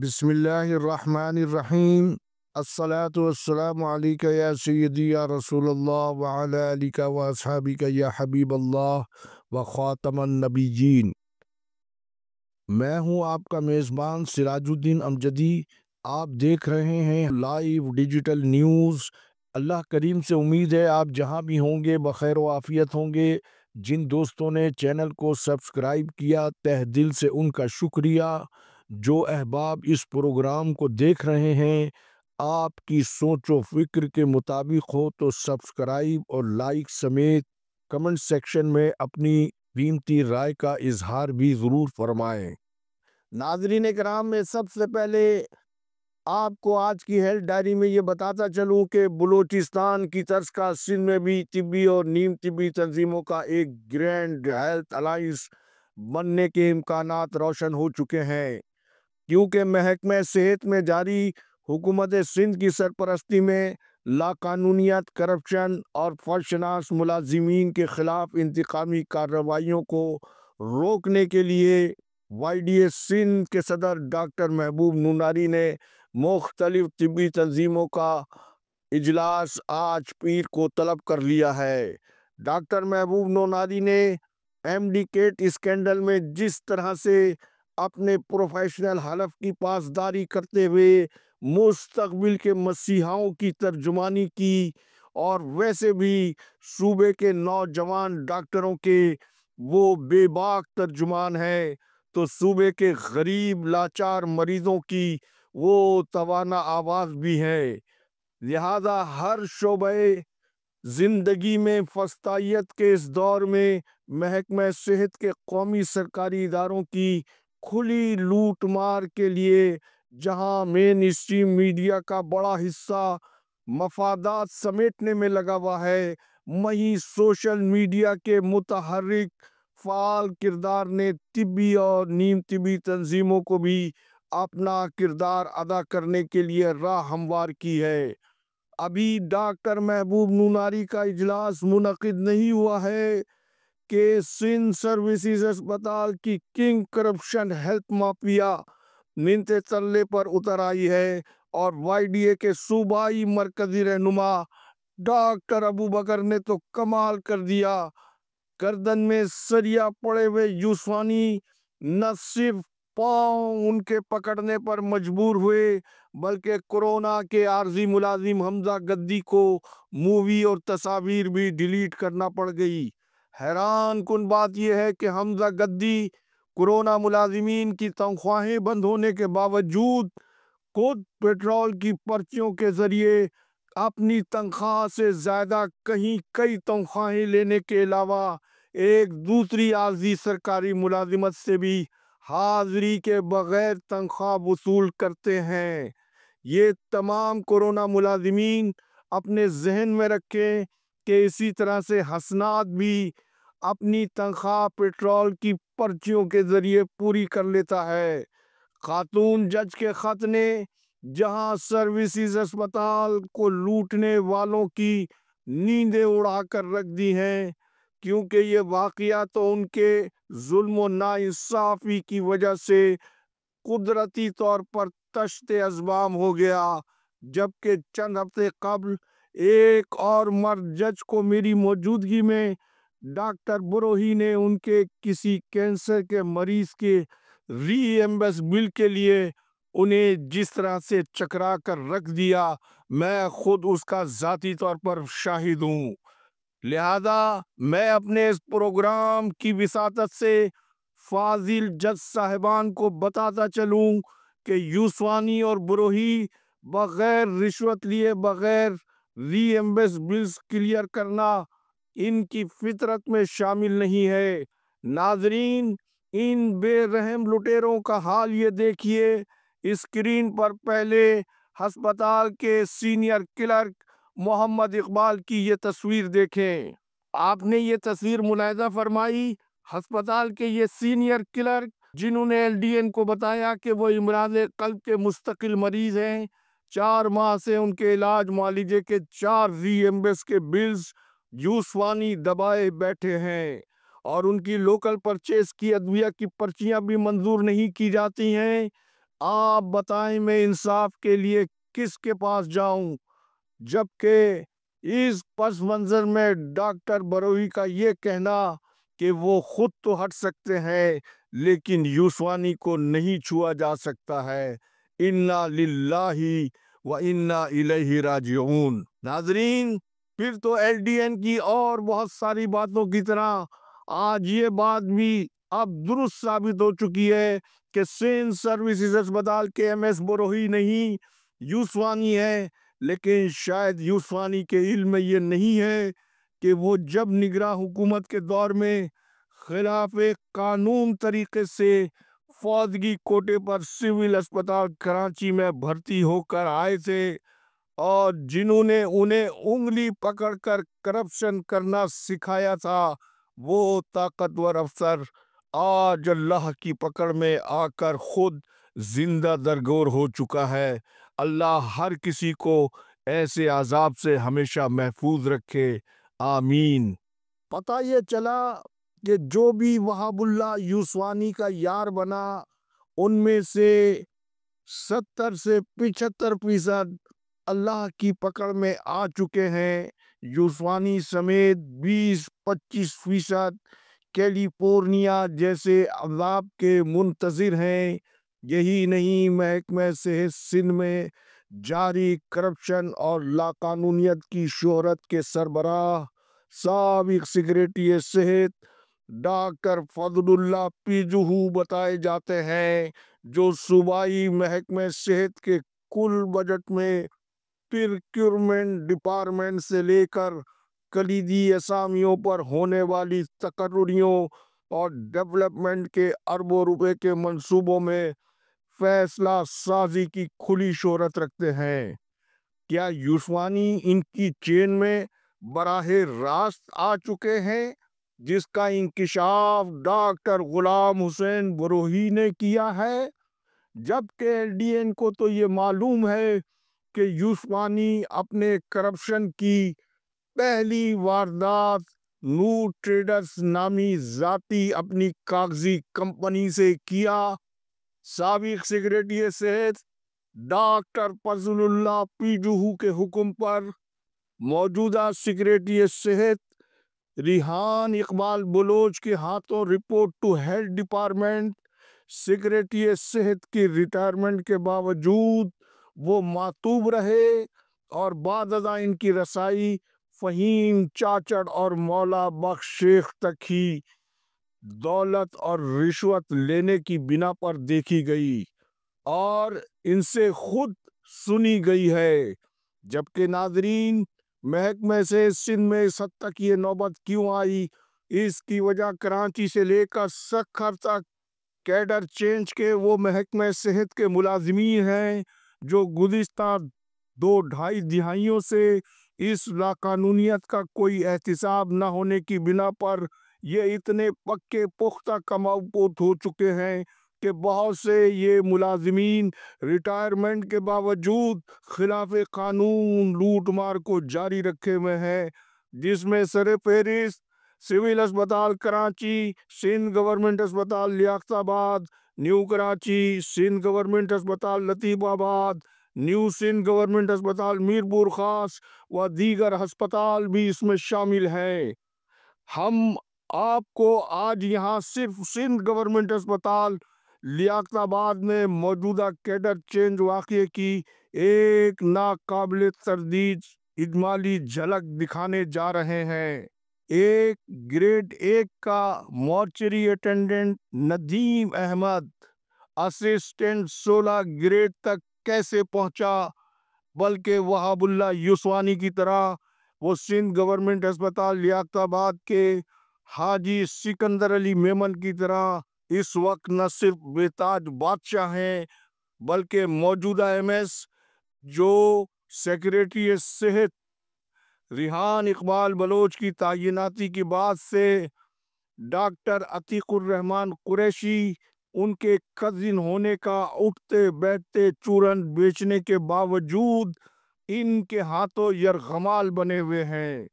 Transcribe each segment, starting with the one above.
بسم اللہ الرحمن الرحیم۔ الصلاۃ والسلام علیک یا سیدی یا رسول اللہ وعلی آلک و اصحابک یا حبیب اللہ و خاتم النبیین۔ میں ہوں آپ کا میزبان سراج الدین امجدی۔ آپ دیکھ رہے ہیں لائیو ڈیجیٹل نیوز۔ اللہ کریم سے امید ہے آپ جہاں بھی ہوں گے بخیر و عافیت ہوں گے۔ جن دوستوں نے چینل کو سبسکرائب کیا تہ دل سے ان کا شکریہ۔ جو احباب اس پروگرام کو دیکھ رہے ہیں، آپ کی سوچ و فکر کے مطابق ہو تو سبسکرائب اور لائک سمیت کمنٹ سیکشن میں اپنی قیمتی رائے کا اظہار بھی ضرور فرمائیں۔ ناظرین کرام، میں سب سے پہلے آپ کو آج کی ہیلتھ ڈائری میں یہ بتاتا چلوں کہ بلوچستان کی طرز کا سندھ میں بھی طبی اور نیم طبی تنظیموں کا ایک گرینڈ ہیلتھ الائنس بننے کے امکانات روشن ہو چکے ہیں، کیونکہ محکمہ صحت میں جاری حکومت سندھ کی سرپرستی میں لاقانونیت، کرپشن اور فرشناس ملازمین کے خلاف انتقامی کارروائیوں کو روکنے کے لیے وائی ڈی ایس سندھ کے صدر ڈاکٹر محبوب نوناری نے مختلف طبی تنظیموں کا اجلاس آج پیر کو طلب کر لیا ہے۔ ڈاکٹر محبوب نوناری نے ایم ڈی کیٹ اسکینڈل میں جس طرح سے اپنے پروفیشنل حلف کی پاسداری کرتے ہوئے مستقبل کے مسیحاؤں کی ترجمانی کی، اور ویسے بھی صوبے کے نوجوان ڈاکٹروں کے وہ بے باک ترجمان ہیں، تو صوبے کے غریب لاچار مریضوں کی وہ توانا آواز بھی ہے۔ لہذا ہر شعبے زندگی میں فسطائیت کے اس دور میں محکمہ صحت کے قومی سرکاری اداروں کی کھلی لوٹ مار کے لیے، جہاں مین اسٹریم میڈیا کا بڑا حصہ مفادات سمیٹنے میں لگا ہوا ہے، وہیں سوشل میڈیا کے متحرک فعال کردار نے طبی اور نیم طبی تنظیموں کو بھی اپنا کردار ادا کرنے کے لیے راہ ہموار کی ہے۔ ابھی ڈاکٹر محبوب نوناری کا اجلاس منعقد نہیں ہوا ہے کہ سندھ سروسز اسپتال کی کنگ کرپشن ہیلتھ مافیا منتے تلے پر اتر آئی ہے، اور وائی ڈی اے کے صوبائی مرکزی رہنما ڈاکٹر ابو بکر نے تو کمال کر دیا۔ گردن میں سریا پڑے ہوئے یوسفانی نہ صرف پاؤں ان کے پکڑنے پر مجبور ہوئے، بلکہ کورونا کے عارضی ملازم حمزہ گدی کو مووی اور تصاویر بھی ڈیلیٹ کرنا پڑ گئی۔ حیران کن بات یہ ہے کہ حمزہ گدی کورونا ملازمین کی تنخواہیں بند ہونے کے باوجود خود پیٹرول کی پرچیوں کے ذریعے اپنی تنخواہ سے زیادہ کئی تنخواہیں لینے کے علاوہ ایک دوسری عارضی سرکاری ملازمت سے بھی حاضری کے بغیر تنخواہ وصول کرتے ہیں۔ یہ تمام کورونا ملازمین اپنے ذہن میں رکھیں کہ اسی طرح سے حسنات بھی اپنی تنخواہ پیٹرول کی پرچیوں کے ذریعے پوری کر لیتا ہے۔ خاتون جج کے خط نے جہاں سروسز اسپتال کو لوٹنے والوں کی نیندیں اڑا کر رکھ دی ہیں، کیونکہ یہ واقعہ تو ان کے ظلم و ناانصافی کی وجہ سے قدرتی طور پر تشت ازبام ہو گیا، جبکہ چند ہفتے قبل ایک اور مرد جج کو میری موجودگی میں ڈاکٹر بروہی نے ان کے کسی کینسر کے مریض کے ری ایمبس بل کے لیے انہیں جس طرح سے چکرا کر رکھ دیا، میں خود اس کا ذاتی طور پر شاہد ہوں۔ لہذا میں اپنے اس پروگرام کی وساطت سے فاضل جج صاحبان کو بتاتا چلوں کہ یوسفانی اور بروہی بغیر رشوت لیے بغیر ری ایمبس بلز کلیئر کرنا ان کی فطرت میں شامل نہیں ہے۔ ناظرین، ان بے رحم لٹیروں کا حال یہ دیکھیے۔ اسکرین پر پہلے ہسپتال کے سینئر کلرک محمد اقبال کی یہ تصویر دیکھیں۔ آپ نے یہ تصویر ملاحظہ فرمائی؟ ہسپتال کے یہ سینئر کلرک جنہوں نے ایل ڈی این کو بتایا کہ وہ امراض قلب کے مستقل مریض ہیں، 4 ماہ سے ان کے علاج معالجے کے 4 ری ایمبس کے بلز یوسفانی دبائے بیٹھے ہیں، اور ان کی لوکل پرچیز کی ادویہ کی پرچیاں بھی منظور نہیں کی جاتی ہیں۔ آپ بتائیں میں انصاف کے لیے کس کے پاس جاؤں؟ جبکہ اس پس منظر میں ڈاکٹر بروئی کا یہ کہنا کہ وہ خود تو ہٹ سکتے ہیں لیکن یوسوانی کو نہیں چھوا جا سکتا ہے۔ انا للہ و انا الیہ راجعون۔ ناظرین، پھر تو ایل ڈی این کی اور بہت ساری باتوں کی طرح آج یہ بات بھی اب درست ثابت ہو چکی ہے کہ سندھ سروسز اسپتال کے ایم ایس بروئی نہیں، یوسوانی ہے۔ لیکن شاید یوسوانی کے علم میں یہ نہیں ہے کہ وہ جب نگراں حکومت کے دور میں خلاف قانون طریقے سے فوجی کوٹے پر سول اسپتال کراچی میں بھرتی ہو کر آئے تھے اور جنہوں نے انہیں انگلی پکڑ کر کرپشن کرنا سکھایا تھا، وہ طاقتور افسر آج اللہ کی پکڑ میں آ کر خود زندہ درگور ہو چکا ہے۔ اللہ ہر کسی کو ایسے عذاب سے ہمیشہ محفوظ رکھے، آمین۔ پتہ یہ چلا کہ جو بھی وہاب اللہ یوسوانی کا یار بنا ان میں سے 70 سے 75% اللہ کی پکڑ میں آ چکے ہیں۔ یوسوانی سمیت 20-25% کیلیفورنیا جیسے عذاب کے منتظر ہیں۔ یہی نہیں، محکمہ صحت سندھ میں جاری کرپشن اور لاقانونیت کی شہرت کے سربراہ سابق سیکریٹری صحت ڈاکٹر فضل اللہ پیجو بتائے جاتے ہیں، جو صوبائی محکمہ صحت کے کل بجٹ میں پروکیورمنٹ ڈپارٹمنٹ سے لے کر کلیدی اسامیوں پر ہونے والی تقرریوں اور ڈیولپمنٹ کے اربوں روپے کے منصوبوں میں فیصلہ سازی کی کھلی شہرت رکھتے ہیں۔ کیا یوسوانی ان کی چین میں براہ راست آ چکے ہیں، جس کا انکشاف ڈاکٹر غلام حسین بروئی نے کیا ہے؟ جبکہ ایل ڈی این کو تو یہ معلوم ہے کہ یوسوانی اپنے کرپشن کی پہلی واردات نور ٹریڈرز نامی ذاتی اپنی کاغذی کمپنی سے کیا۔ سابق سیکریٹری صحت ڈاکٹر فضل اللہ پیجو کے حکم پر موجودہ سیکریٹری صحت ریحان اقبال بلوچ کے ہاتھوں report to health department secretary صحت کی ریٹائرمنٹ کے باوجود وہ معطوب رہے اور بعد ازاں ان کی رسائی فہیم چاچڑ اور مولا بخش شیخ تک ہی دولت اور رشوت لینے کی بنا پر دیکھی گئی اور ان سے خود سنی گئی ہے۔ جبکہ ناظرین، محکمہ سے سندھ میں اس حد تک یہ نوبت کیوں آئی؟ اس کی وجہ کراچی سے لے کر سکھر تک کیڈر چینج کے وہ محکمہ صحت کے ملازمین ہیں جو گزشتہ 2-2.5 دہائیوں سے اس لاقانونیت کا کوئی احتساب نہ ہونے کی بنا پر یہ اتنے پکے پختہ کماؤ پوت ہو چکے ہیں کہ بہت سے یہ ملازمین ریٹائرمنٹ کے باوجود خلاف قانون لوٹ مار کو جاری رکھے ہوئے ہیں، جس میں سر فہرست سول اسپتال کراچی، سندھ گورنمنٹ اسپتال لیاقت آباد، نیو کراچی، سندھ گورنمنٹ اسپتال لطیف آباد، نیو سندھ گورنمنٹ اسپتال میرپور خاص و دیگر ہسپتال بھی اس میں شامل ہیں۔ ہم آپ کو آج یہاں صرف سندھ گورنمنٹ اسپتال لیاقت آباد میں موجودہ کیڈر چینج واقعے کی ایک ناقابل تردید اجمالی جھلک دکھانے جا رہے ہیں۔ ایک گریڈ 1 کا mortuary attendant Nadeem Ahmed assistant 16 grade تک کیسے پہنچا، بلکہ وہاب اللہ یوسوانی کی طرح وہ سندھ گورنمنٹ اسپتال لیاقت آباد کے حاجی سکندر علی میمن کی طرح اس وقت نہ صرف بے تاج بادشاہ ہیں بلکہ موجودہ ایم ایس جو سیکریٹری صحت ریحان اقبال بلوچ کی تعیناتی کے بعد سے ڈاکٹر عتیق الرحمان قریشی ان کے کزن ہونے کا اٹھتے بیٹھتے چورن بیچنے کے باوجود ان کے ہاتھوں یرغمال بنے ہوئے ہیں۔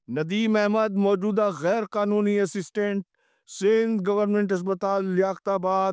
ندیم احمد موجودہ غیر قانونی اسسٹنٹ سندھ گورنمنٹ اسپتال لیاقت آباد